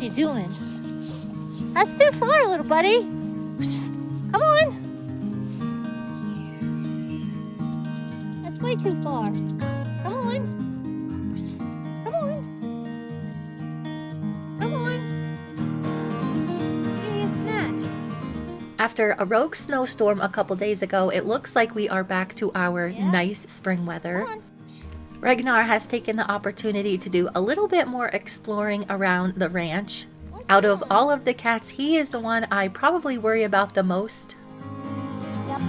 you doing? That's too far, little buddy. Come on. That's way too far. Come on. Come on. Come on. Give me a snatch. After a rogue snowstorm a couple days ago, it looks like we are back to our nice spring weather. Ragnar has taken the opportunity to do a little bit more exploring around the ranch. Out of all of the cats, he is the one I probably worry about the most. Yep.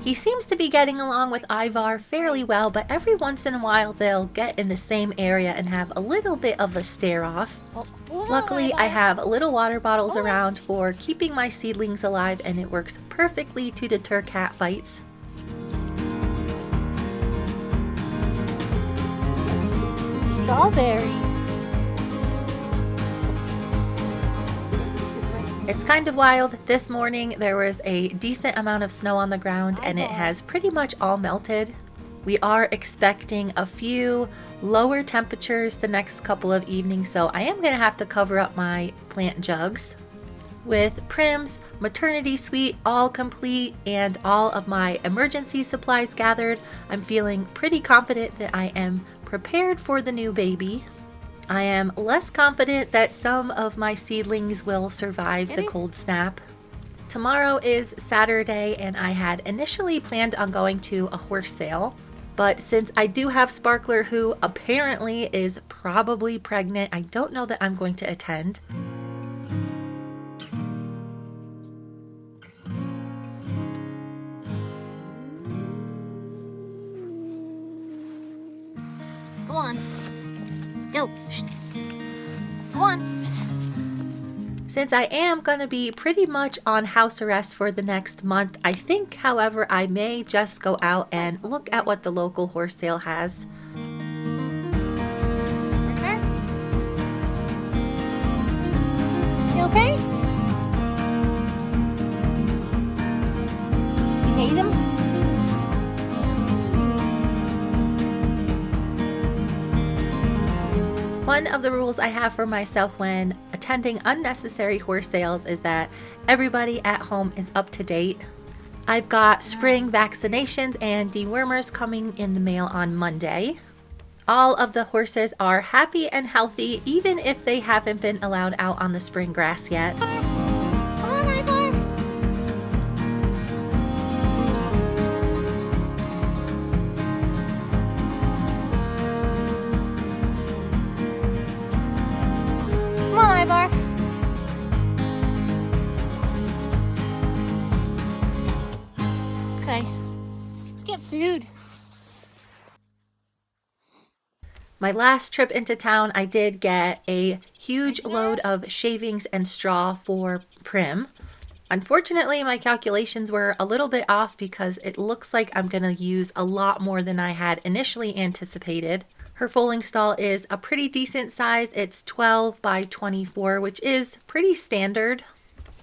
He seems to be getting along with Ivar fairly well, but every once in a while they'll get in the same area and have a little bit of a stare-off. Luckily, I have little water bottles around for keeping my seedlings alive, and it works perfectly to deter cat fights. Strawberries. It's kind of wild. This morning there was a decent amount of snow on the ground and it has pretty much all melted. We are expecting a few lower temperatures the next couple of evenings, so I am going to have to cover up my plant jugs. With Prim's maternity suite all complete and all of my emergency supplies gathered, I'm feeling pretty confident that I am prepared for the new baby. I am less confident that some of my seedlings will survive the cold snap. Tomorrow is Saturday and I had initially planned on going to a horse sale, but since I do have Sparkler, who apparently is probably pregnant, I don't know that I'm going to attend. Go on. Go. Go on. Since I am going to be pretty much on house arrest for the next month, I think, however, I may just go out and look at what the local horse sale has. Okay. You okay? You hate him? One of the rules I have for myself when attending unnecessary horse sales is that everybody at home is up to date. I've got spring vaccinations and dewormers coming in the mail on Monday. All of the horses are happy and healthy, even if they haven't been allowed out on the spring grass yet. Okay, let's get food. My last trip into town, I did get a huge load of shavings and straw for Prim. Unfortunately, my calculations were a little bit off because it looks like I'm going to use a lot more than I had initially anticipated. Her foaling stall is a pretty decent size. It's 12 by 24, which is pretty standard.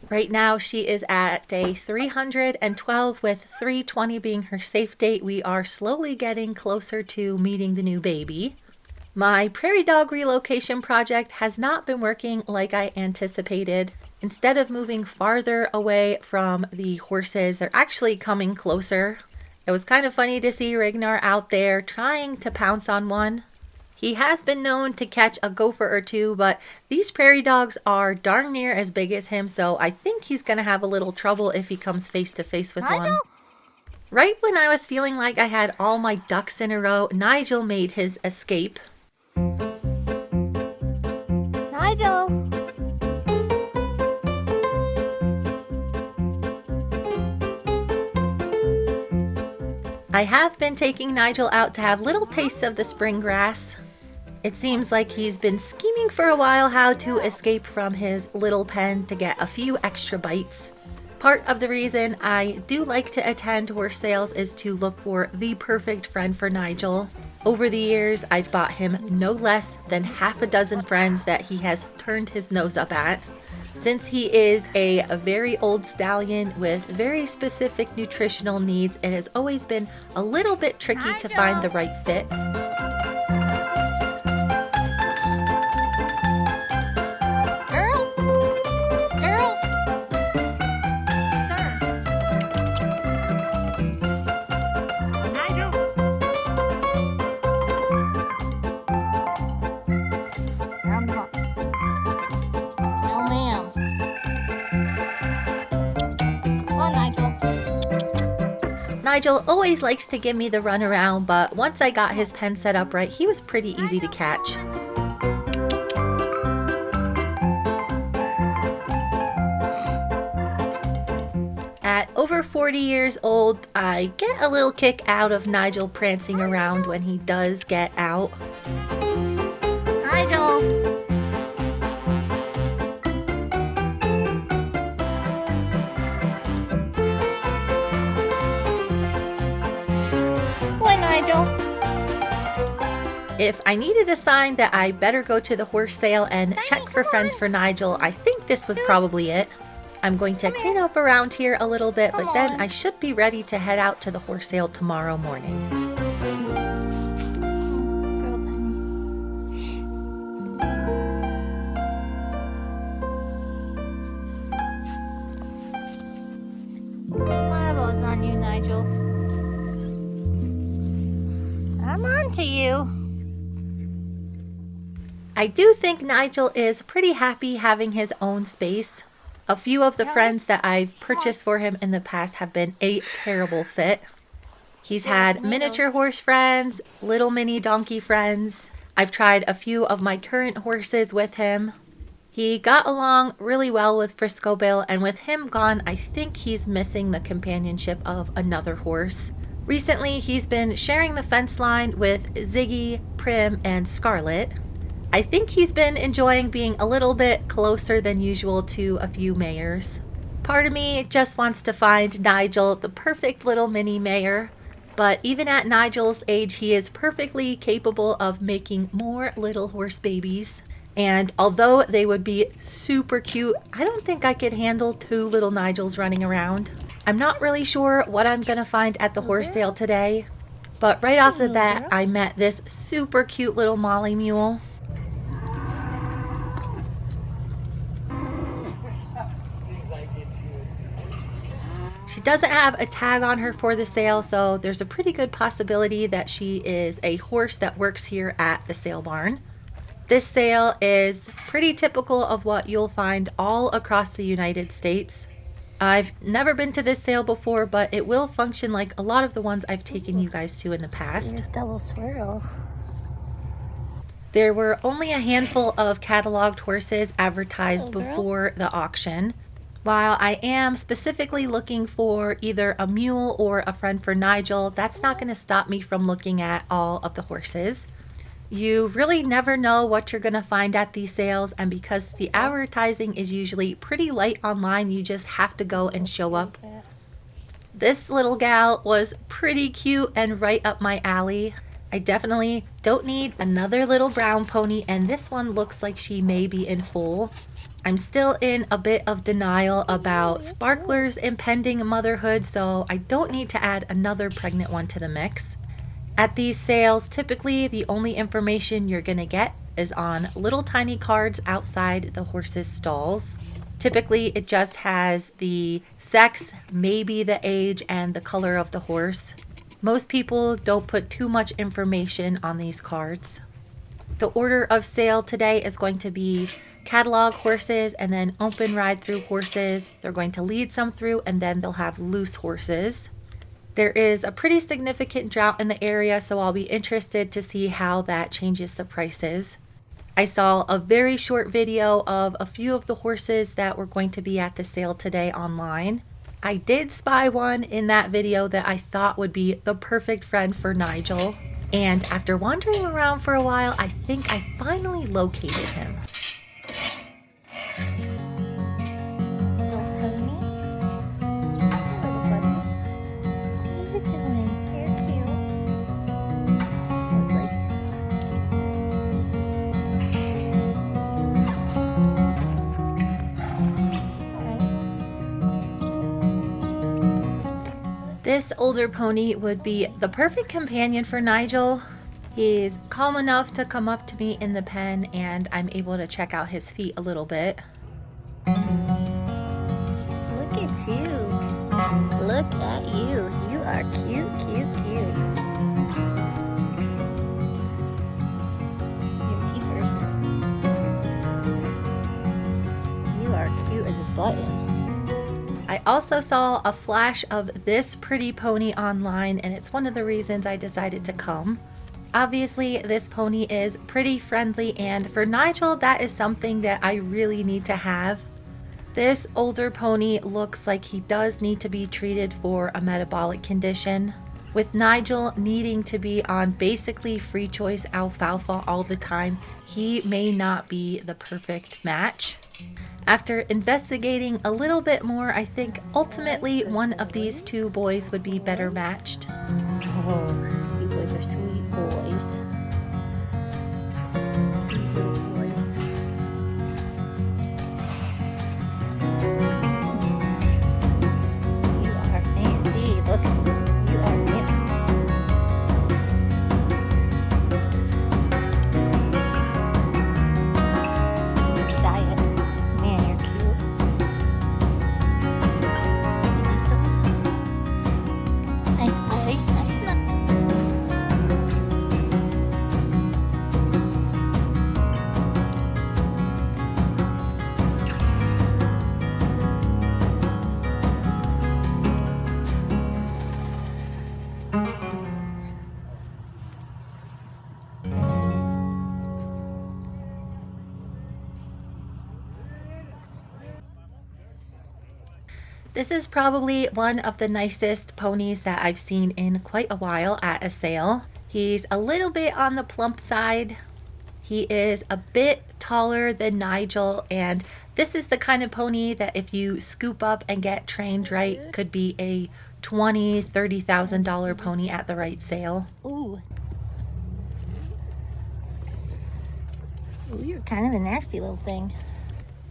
Right now she is at day 312 with 320 being her safe date. We are slowly getting closer to meeting the new baby. My prairie dog relocation project has not been working like I anticipated. Instead of moving farther away from the horses, they're actually coming closer. It was kind of funny to see Ragnar out there trying to pounce on one. He has been known to catch a gopher or two, but these prairie dogs are darn near as big as him, so I think he's going to have a little trouble if he comes face to face with Nigel? one. Right when I was feeling like I had all my ducks in a row, Nigel made his escape. Nigel! I have been taking Nigel out to have little tastes of the spring grass. It seems like he's been scheming for a while how to escape from his little pen to get a few extra bites. Part of the reason I do like to attend horse sales is to look for the perfect friend for Nigel. Over the years, I've bought him no less than half a dozen friends that he has turned his nose up at. Since he is a very old stallion with very specific nutritional needs, it has always been a little bit tricky to find the right fit. Nigel always likes to give me the runaround, but once I got his pen set up right, he was pretty easy to catch. At over 40 years old, I get a little kick out of Nigel prancing around when he does get out. Nigel! If I needed a sign that I better go to the horse sale and check for friends for Nigel, I think this was probably it. I'm going to clean up around here a little bit, but then I should be ready to head out to the horse sale tomorrow morning. My eyeballs on you, Nigel. I'm on to you. I do think Nigel is pretty happy having his own space. A few of the friends that I've purchased for him in the past have been a terrible fit. He's had miniature horse friends, little mini donkey friends. I've tried a few of my current horses with him. He got along really well with Frisco Bill, and with him gone, I think he's missing the companionship of another horse. Recently, he's been sharing the fence line with Ziggy, Prim, and Scarlet. I think he's been enjoying being a little bit closer than usual to a few mayors. Part of me just wants to find Nigel the perfect little mini mayor, but even at Nigel's age, he is perfectly capable of making more little horse babies. And although they would be super cute, I don't think I could handle 2 little Nigels running around. I'm not really sure what I'm gonna find at the horse sale today, but right off the bat, I met this super cute little Molly mule. She doesn't have a tag on her for the sale, so there's a pretty good possibility that she is a horse that works here at the sale barn. This sale is pretty typical of what you'll find all across the United States. I've never been to this sale before, but it will function like a lot of the ones I've taken you guys to in the past. Double swirl. There were only a handful of cataloged horses advertised before the auction. While I am specifically looking for either a mule or a friend for Nigel, that's not going to stop me from looking at all of the horses. You really never know what you're going to find at these sales, and because the advertising is usually pretty light online, you just have to go and show up. This little gal was pretty cute and right up my alley. I definitely don't need another little brown pony, and this one looks like she may be in foal. I'm still in a bit of denial about Sparkler's impending motherhood, so I don't need to add another pregnant one to the mix. At these sales, typically the only information you're going to get is on little tiny cards outside the horses' stalls. Typically, it just has the sex, maybe the age, and the color of the horse. Most people don't put too much information on these cards. The order of sale today is going to be catalog horses and then open ride through horses. They're going to lead some through, and then they'll have loose horses. There is a pretty significant drought in the area, so I'll be interested to see how that changes the prices. I saw a very short video of a few of the horses that were going to be at the sale today online. I did spy one in that video that I thought would be the perfect friend for Nigel. And after wandering around for a while, I think I finally located him. This older pony would be the perfect companion for Nigel. He's calm enough to come up to me in the pen, and I'm able to check out his feet a little bit. Look at you. Look at you. You are cute, cute, cute. See your keepers. You are cute as a button. I also saw a flash of this pretty pony online, and it's one of the reasons I decided to come. Obviously, this pony is pretty friendly, and for Nigel, that is something that I really need to have. This older pony looks like he does need to be treated for a metabolic condition. With Nigel needing to be on basically free choice alfalfa all the time, he may not be the perfect match. After investigating a little bit more, I think ultimately one of these two boys would be better matched. Oh, you boys are sweet boys. Sweet little boys. You are fancy. Look, you are fancy. Diet. Man, you're cute. See these toes? Nice boy. That's not. This is probably one of the nicest ponies that I've seen in quite a while at a sale. He's a little bit on the plump side. He is a bit taller than Nigel, and this is the kind of pony that if you scoop up and get trained right could be a $20,000, $30,000 pony at the right sale. Ooh. Ooh, you're kind of a nasty little thing.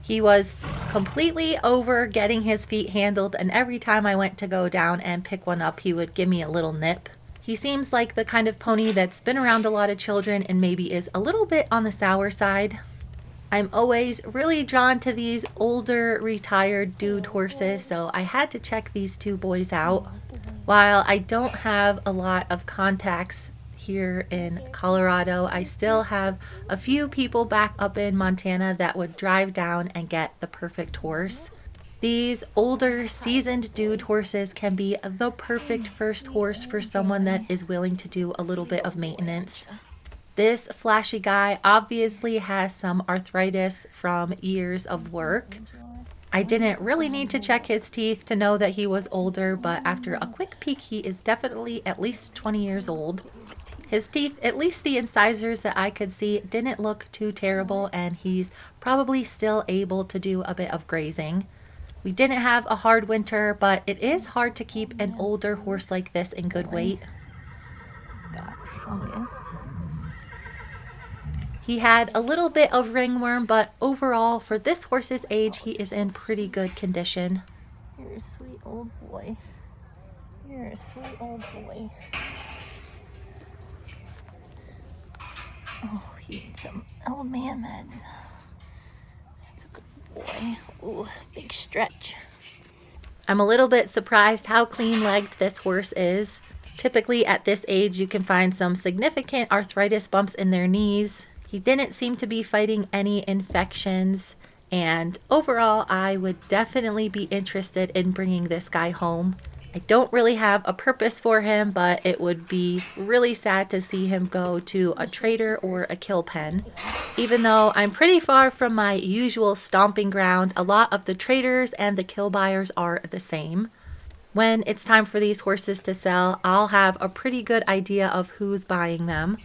He was completely over getting his feet handled, and every time I went to go down and pick one up, he would give me a little nip. He seems like the kind of pony that's been around a lot of children and maybe is a little bit on the sour side. I'm always really drawn to these older retired dude horses, so I had to check these two boys out. While I don't have a lot of contacts here in Colorado, I still have a few people back up in Montana that would drive down and get the perfect horse. These older seasoned dude horses can be the perfect first horse for someone that is willing to do a little bit of maintenance. This flashy guy obviously has some arthritis from years of work. I didn't really need to check his teeth to know that he was older, but after a quick peek, he is definitely at least 20 years old. His teeth, at least the incisors that I could see, didn't look too terrible, and he's probably still able to do a bit of grazing. We didn't have a hard winter, but it is hard to keep an older horse like this in good weight. Got fungus. He had a little bit of ringworm, but overall, for this horse's age, he is in pretty good condition. You're a sweet old boy. You're a sweet old boy. Oh, he needs some old man meds. That's a good boy. Ooh, big stretch. I'm a little bit surprised how clean-legged this horse is. Typically at this age, you can find some significant arthritis bumps in their knees. He didn't seem to be fighting any infections, and overall, I would definitely be interested in bringing this guy home. I don't really have a purpose for him, but it would be really sad to see him go to a trader or a kill pen. Even though I'm pretty far from my usual stomping ground, a lot of the traders and the kill buyers are the same. When it's time for these horses to sell, I'll have a pretty good idea of who's buying them.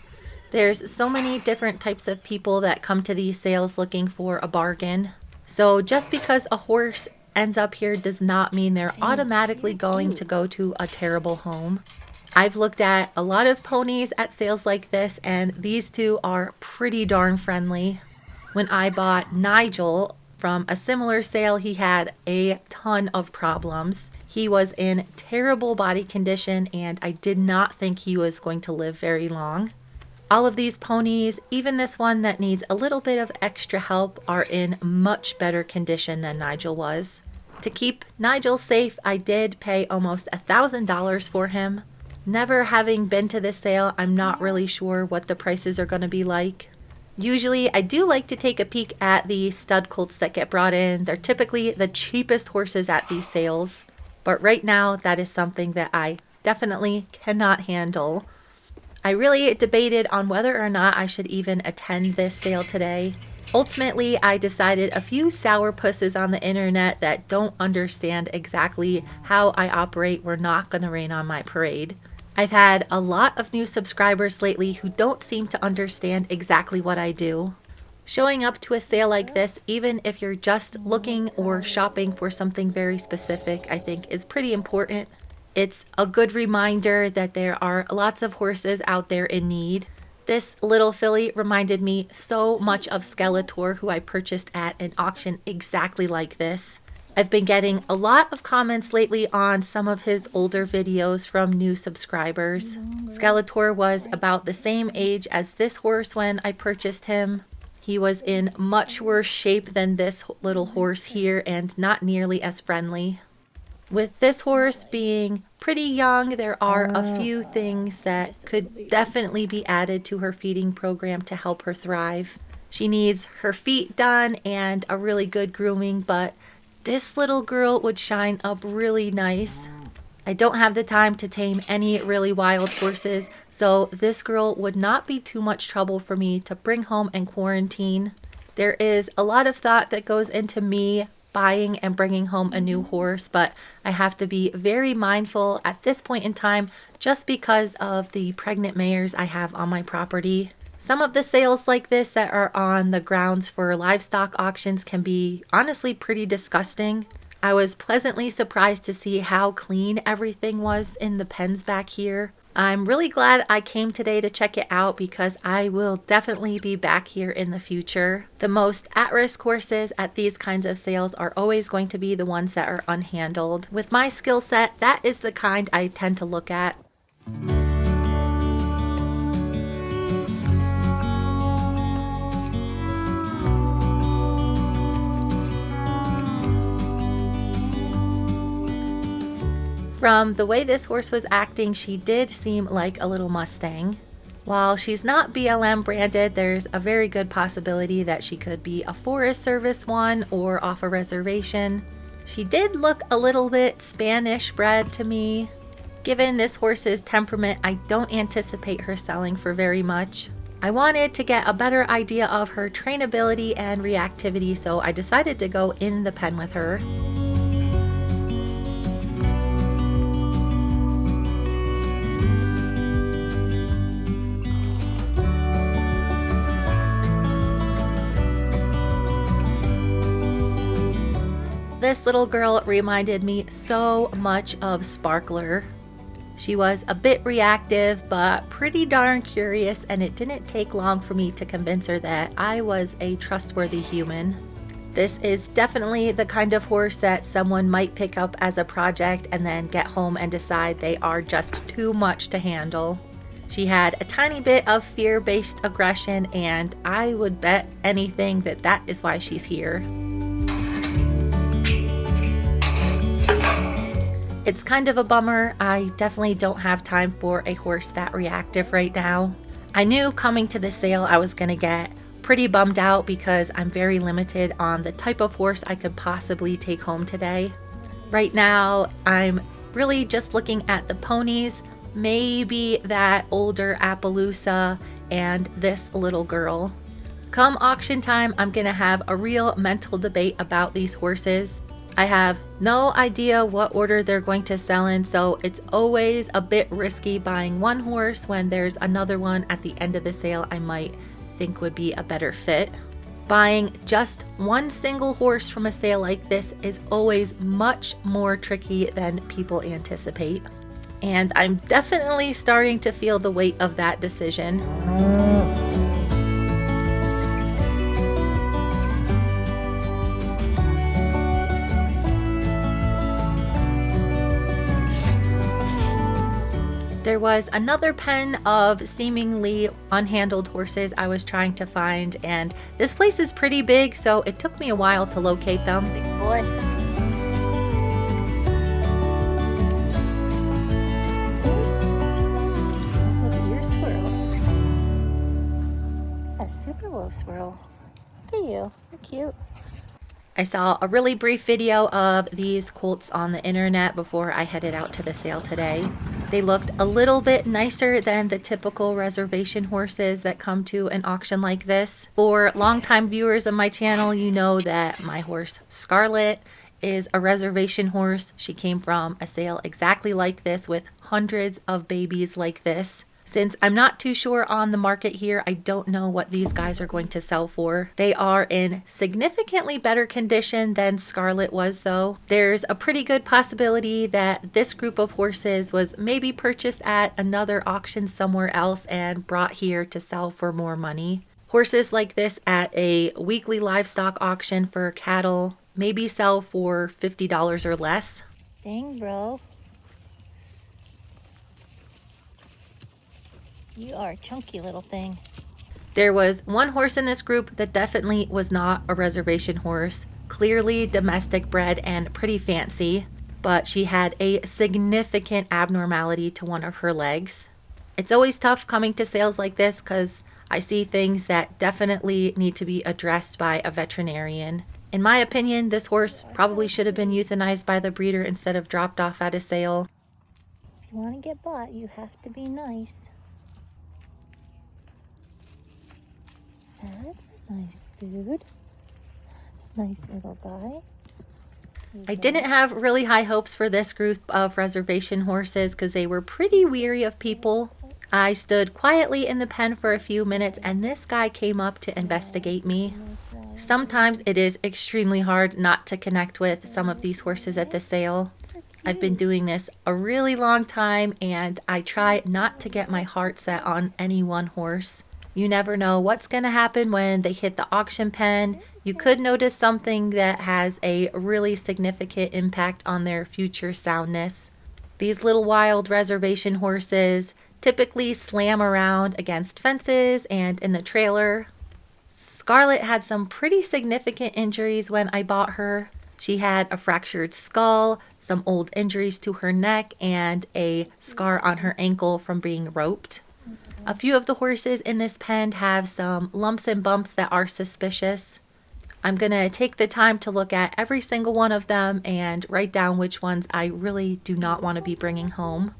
There's so many different types of people that come to these sales looking for a bargain. So just because a horse ends up here does not mean they're automatically going to go to a terrible home. I've looked at a lot of ponies at sales like this, and these two are pretty darn friendly. When I bought Nigel from a similar sale, he had a ton of problems. He was in terrible body condition and I did not think he was going to live very long. All of these ponies, even this one that needs a little bit of extra help, are in much better condition than Nigel was. To keep Nigel safe, I did pay almost $1,000 for him. Never having been to this sale, I'm not really sure what the prices are going to be like. Usually, I do like to take a peek at the stud colts that get brought in. They're typically the cheapest horses at these sales. But right now, that is something that I definitely cannot handle. I really debated on whether or not I should even attend this sale today. Ultimately, I decided a few sourpusses on the internet that don't understand exactly how I operate were not going to rain on my parade. I've had a lot of new subscribers lately who don't seem to understand exactly what I do. Showing up to a sale like this, even if you're just looking or shopping for something very specific, I think is pretty important. It's a good reminder that there are lots of horses out there in need. This little filly reminded me so much of Skeletor, who I purchased at an auction exactly like this. I've been getting a lot of comments lately on some of his older videos from new subscribers. Skeletor was about the same age as this horse when I purchased him. He was in much worse shape than this little horse here and not nearly as friendly. With this horse being pretty young, there are a few things that could definitely be added to her feeding program to help her thrive. She needs her feet done and a really good grooming, but this little girl would shine up really nice. I don't have the time to tame any really wild horses, so this girl would not be too much trouble for me to bring home and quarantine. There is a lot of thought that goes into me buying and bringing home a new horse, but I have to be very mindful at this point in time just because of the pregnant mares I have on my property. Some of the sales like this that are on the grounds for livestock auctions can be honestly pretty disgusting. I was pleasantly surprised to see how clean everything was in the pens back here. I'm really glad I came today to check it out because I will definitely be back here in the future. The most at-risk horses at these kinds of sales are always going to be the ones that are unhandled. With my skill set, that is the kind I tend to look at. From the way this horse was acting, she did seem like a little Mustang. While she's not BLM branded, there's a very good possibility that she could be a Forest Service one or off a reservation. She did look a little bit Spanish bred to me. Given this horse's temperament, I don't anticipate her selling for very much. I wanted to get a better idea of her trainability and reactivity, so I decided to go in the pen with her. This little girl reminded me so much of Sparkler. She was a bit reactive, but pretty darn curious, and it didn't take long for me to convince her that I was a trustworthy human. This is definitely the kind of horse that someone might pick up as a project and then get home and decide they are just too much to handle. She had a tiny bit of fear-based aggression, and I would bet anything that that is why she's here. It's kind of a bummer. I definitely don't have time for a horse that reactive right now. I knew coming to the sale I was going to get pretty bummed out because I'm very limited on the type of horse I could possibly take home today. Right now, I'm really just looking at the ponies, maybe that older Appaloosa, and this little girl. Come auction time, I'm going to have a real mental debate about these horses. I have no idea what order they're going to sell in, so it's always a bit risky buying one horse when there's another one at the end of the sale I might think would be a better fit. Buying just one single horse from a sale like this is always much more tricky than people anticipate. And I'm definitely starting to feel the weight of that decision. There was another pen of seemingly unhandled horses I was trying to find, and this place is pretty big, so it took me a while to locate them. Big boy. Look at your swirl. A super wolf swirl. Look at you. You're cute. I saw a really brief video of these colts on the internet before I headed out to the sale today. They looked a little bit nicer than the typical reservation horses that come to an auction like this. For longtime viewers of my channel, you know that my horse Scarlet is a reservation horse. She came from a sale exactly like this with hundreds of babies like this. Since I'm not too sure on the market here, I don't know what these guys are going to sell for. They are in significantly better condition than Scarlet was though. There's a pretty good possibility that this group of horses was maybe purchased at another auction somewhere else and brought here to sell for more money. Horses like this at a weekly livestock auction for cattle maybe sell for $50 or less. Dang, bro. You are a chunky little thing. There was one horse in this group that definitely was not a reservation horse. Clearly domestic bred and pretty fancy, but she had a significant abnormality to one of her legs. It's always tough coming to sales like this because I see things that definitely need to be addressed by a veterinarian. In my opinion, this horse probably should have been euthanized by the breeder instead of dropped off at a sale. If you want to get bought, you have to be nice. That's a nice dude. That's a nice little guy. I didn't have really high hopes for this group of reservation horses because they were pretty weary of people. I stood quietly in the pen for a few minutes and this guy came up to investigate me. Sometimes it is extremely hard not to connect with some of these horses at the sale. I've been doing this a really long time and I try not to get my heart set on any one horse. You never know what's going to happen when they hit the auction pen. You could notice something that has a really significant impact on their future soundness. These little wild reservation horses typically slam around against fences and in the trailer. Scarlet had some pretty significant injuries when I bought her. She had a fractured skull, some old injuries to her neck, and a scar on her ankle from being roped. A few of the horses in this pen have some lumps and bumps that are suspicious. I'm going to take the time to look at every single one of them and write down which ones I really do not want to be bringing home.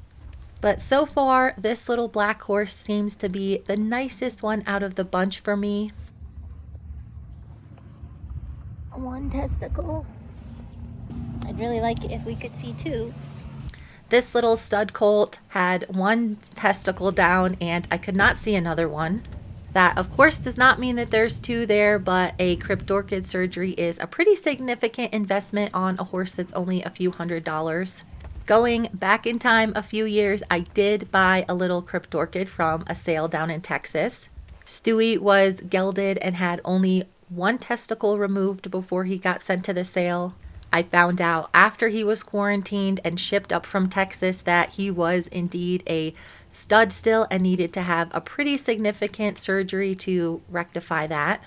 But so far, this little black horse seems to be the nicest one out of the bunch for me. One testicle. I'd really like it if we could see two. This little stud colt had one testicle down and I could not see another one. That of course does not mean that there's two there, but a cryptorchid surgery is a pretty significant investment on a horse that's only a few $100s. Going back in time a few years, I did buy a little cryptorchid from a sale down in Texas. Stewie was gelded and had only one testicle removed before he got sent to the sale. I found out after he was quarantined and shipped up from Texas that he was indeed a stud still and needed to have a pretty significant surgery to rectify that.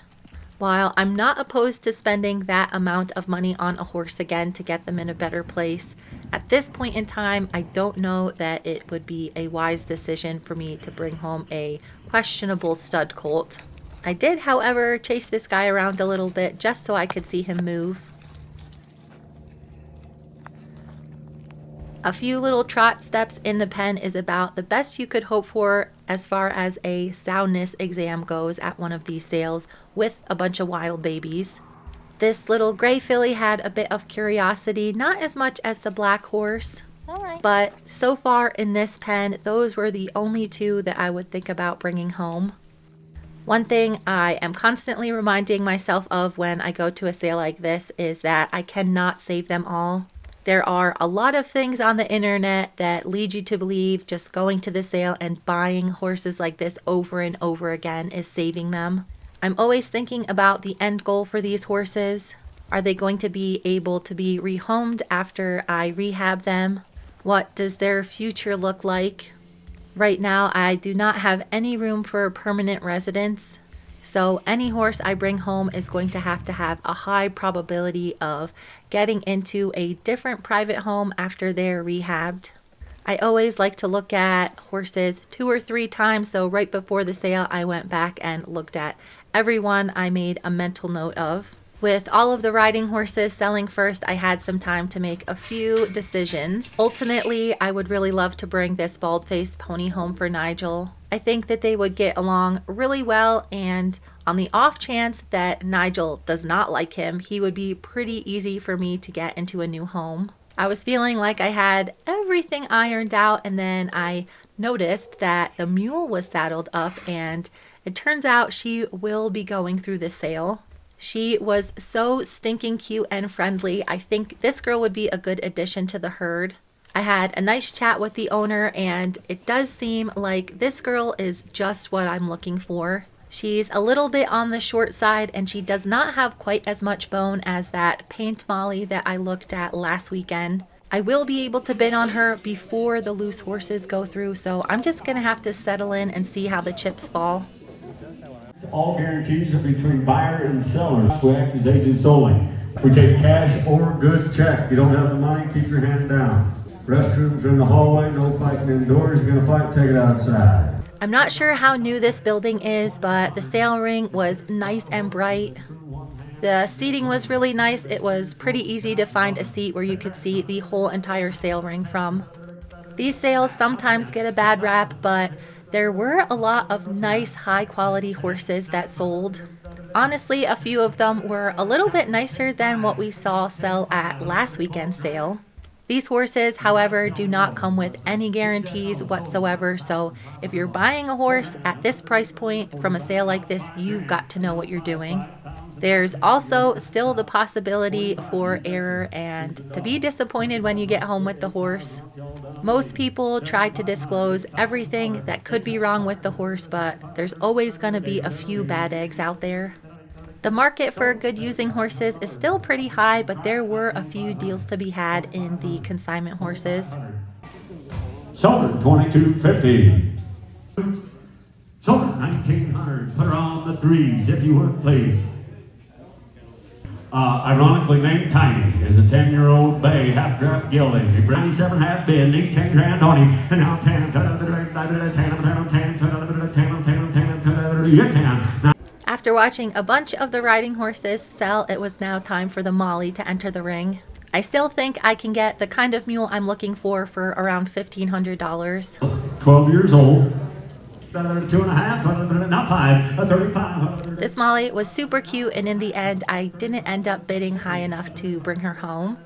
While I'm not opposed to spending that amount of money on a horse again to get them in a better place, at this point in time, I don't know that it would be a wise decision for me to bring home a questionable stud colt. I did, however, chase this guy around a little bit just so I could see him move. A few little trot steps in the pen is about the best you could hope for as far as a soundness exam goes at one of these sales with a bunch of wild babies. This little gray filly had a bit of curiosity, not as much as the black horse. All right. But so far in this pen, those were the only two that I would think about bringing home. One thing I am constantly reminding myself of when I go to a sale like this is that I cannot save them all. There are a lot of things on the internet that lead you to believe just going to the sale and buying horses like this over and over again is saving them. I'm always thinking about the end goal for these horses. Are they going to be able to be rehomed after I rehab them? What does their future look like? Right now, I do not have any room for permanent residence, so any horse I bring home is going to have a high probability of getting into a different private home after they're rehabbed. I always like to look at horses 2 or 3 times, so right before the sale, I went back and looked at every one I made a mental note of. With all of the riding horses selling first, I had some time to make a few decisions. Ultimately, I would really love to bring this bald-faced pony home for Nigel. I think that they would get along really well, and on the off chance that Nigel does not like him, he would be pretty easy for me to get into a new home. I was feeling like I had everything ironed out, and then I noticed that the mule was saddled up, and it turns out she will be going through the sale. She was so stinking cute and friendly. I think this girl would be a good addition to the herd. I had a nice chat with the owner, and it does seem like this girl is just what I'm looking for. She's a little bit on the short side, and she does not have quite as much bone as that Paint Molly that I looked at last weekend. I will be able to bid on her before the loose horses go through, so I'm just going to have to settle in and see how the chips fall. All guarantees are between buyer and seller. We act as agents only. We take cash or good check. You don't have the money, keep your hand down. Restrooms are in the hallway, no fighting indoors. You're gonna fight, take it outside. I'm not sure how new this building is, but the sale ring was nice and bright. The seating was really nice. It was pretty easy to find a seat where you could see the whole entire sale ring from. These sales sometimes get a bad rap, but there were a lot of nice, high-quality horses that sold. Honestly, a few of them were a little bit nicer than what we saw sell at last weekend's sale. These horses, however, do not come with any guarantees whatsoever, so if you're buying a horse at this price point from a sale like this, you've got to know what you're doing. There's also still the possibility for error and to be disappointed when you get home with the horse. Most people try to disclose everything that could be wrong with the horse, but there's always going to be a few bad eggs out there. The market for good using horses is still pretty high, but there were a few deals to be had in the consignment horses. Sold $22.50. Sold 1900. Put her on the threes if you would, please. Ironically named Tiny, is a 10-year-old bay, half-draft gelding. 97 half bid, need 10 grand on him, and now 10. After watching a bunch of the riding horses sell, it was now time for the Molly to enter the ring. I still think I can get the kind of mule I'm looking for around $1,500. 12 years old. 2.5, not 5, 35. This Molly was super cute, and in the end, I didn't end up bidding high enough to bring her home.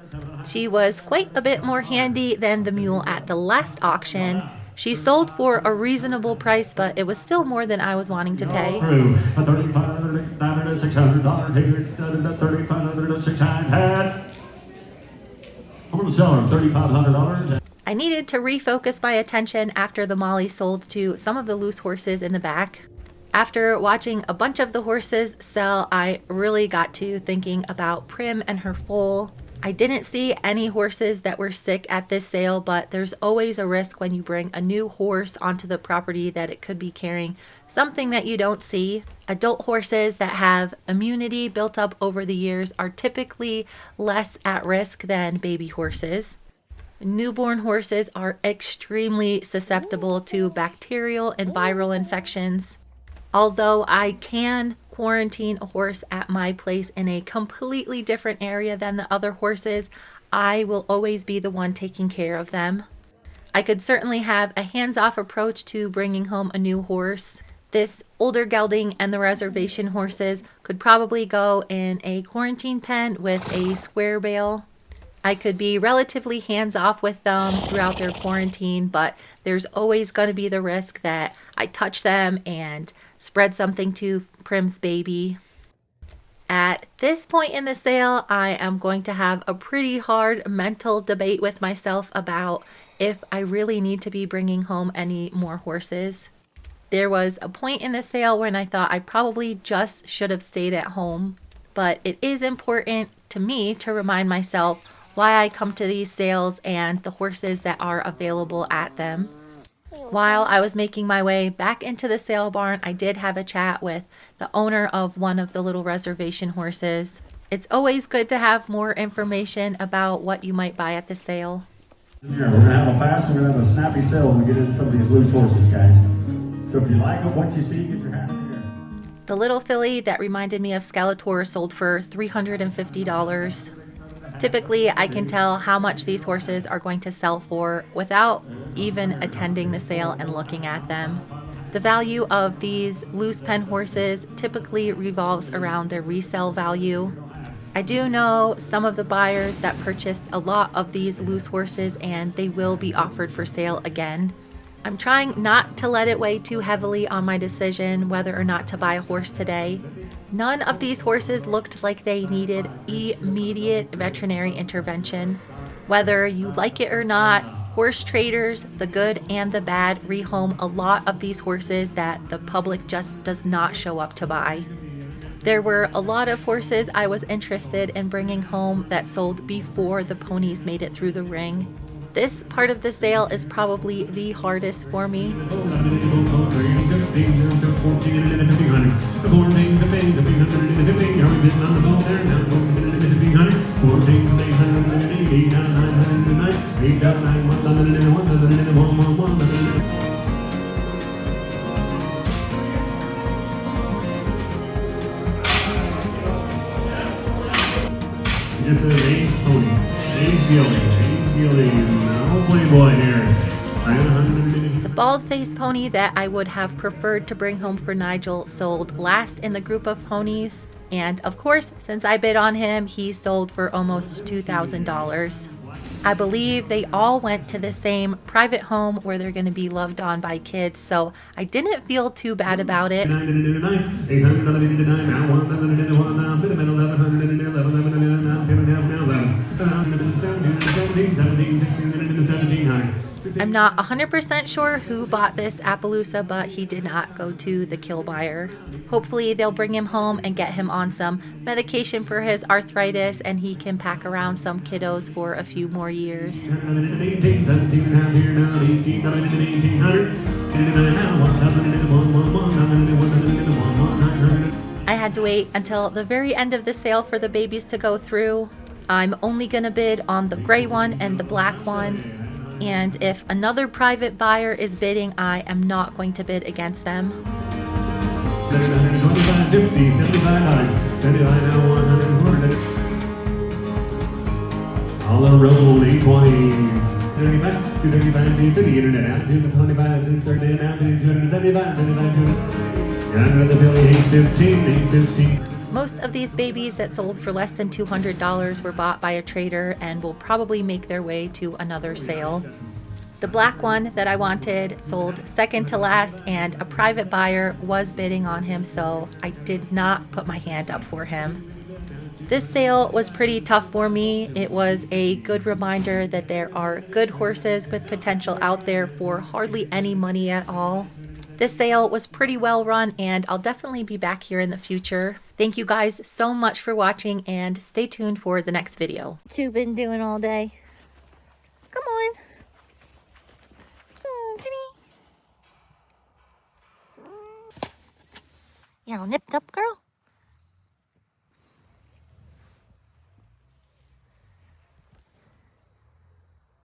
She was quite a bit more handy than the mule at the last auction. She sold for a reasonable price, but it was still more than I was wanting to pay. $3,500, $600. I'm going to sell her $3,500. I needed to refocus my attention after the Molly sold to some of the loose horses in the back. After watching a bunch of the horses sell, I really got to thinking about Prim and her foal. I didn't see any horses that were sick at this sale, but there's always a risk when you bring a new horse onto the property that it could be carrying something that you don't see. Adult horses that have immunity built up over the years are typically less at risk than baby horses. Newborn horses are extremely susceptible to bacterial and viral infections. Although I can quarantine a horse at my place in a completely different area than the other horses, I will always be the one taking care of them. I could certainly have a hands-off approach to bringing home a new horse. This older gelding and the reservation horses could probably go in a quarantine pen with a square bale. I could be relatively hands-off with them throughout their quarantine, but there's always going to be the risk that I touch them and spread something to Prim's baby. At this point in the sale, I am going to have a pretty hard mental debate with myself about if I really need to be bringing home any more horses. There was a point in the sale when I thought I probably just should have stayed at home, but it is important to me to remind myself why I come to these sales and the horses that are available at them. While I was making my way back into the sale barn, I did have a chat with the owner of one of the little reservation horses. It's always good to have more information about what you might buy at the sale. Here, we're gonna have a fast, we're gonna have a snappy sale when we get into some of these loose horses, guys. So if you like them, what you see, get your hat in here. The little filly that reminded me of Skeletor sold for $350. Typically, I can tell how much these horses are going to sell for without even attending the sale and looking at them. The value of these loose pen horses typically revolves around their resale value. I do know some of the buyers that purchased a lot of these loose horses and they will be offered for sale again. I'm trying not to let it weigh too heavily on my decision whether or not to buy a horse today. None of these horses looked like they needed immediate veterinary intervention. Whether you like it or not, horse traders, the good and the bad, rehome a lot of these horses that the public just does not show up to buy. There were a lot of horses I was interested in bringing home that sold before the ponies made it through the ring. This part of the sale is probably the hardest for me. Just an age pony, age gelding, no playboy here. The bald-faced pony that I would have preferred to bring home for Nigel sold last in the group of ponies. And of course, since I bid on him, he sold for almost $2,000. I believe they all went to the same private home where they're going to be loved on by kids, so I didn't feel too bad about it. I'm not 100% sure who bought this Appaloosa, but he did not go to the kill buyer. Hopefully they'll bring him home and get him on some medication for his arthritis and he can pack around some kiddos for a few more years. I had to wait until the very end of the sale for the babies to go through. I'm only gonna bid on the gray one and the black one. And if another private buyer is bidding, I am not going to bid against them. On the roll, 820. Most of these babies that sold for less than $200 were bought by a trader and will probably make their way to another sale. The black one that I wanted sold second to last and a private buyer was bidding on him, so I did not put my hand up for him. This sale was pretty tough for me. It was a good reminder that there are good horses with potential out there for hardly any money at all. This sale was pretty well run and I'll definitely be back here in the future. Thank you guys so much for watching and stay tuned for the next video. What's you been doing all day? Come on. Penny. You all nipped up, girl?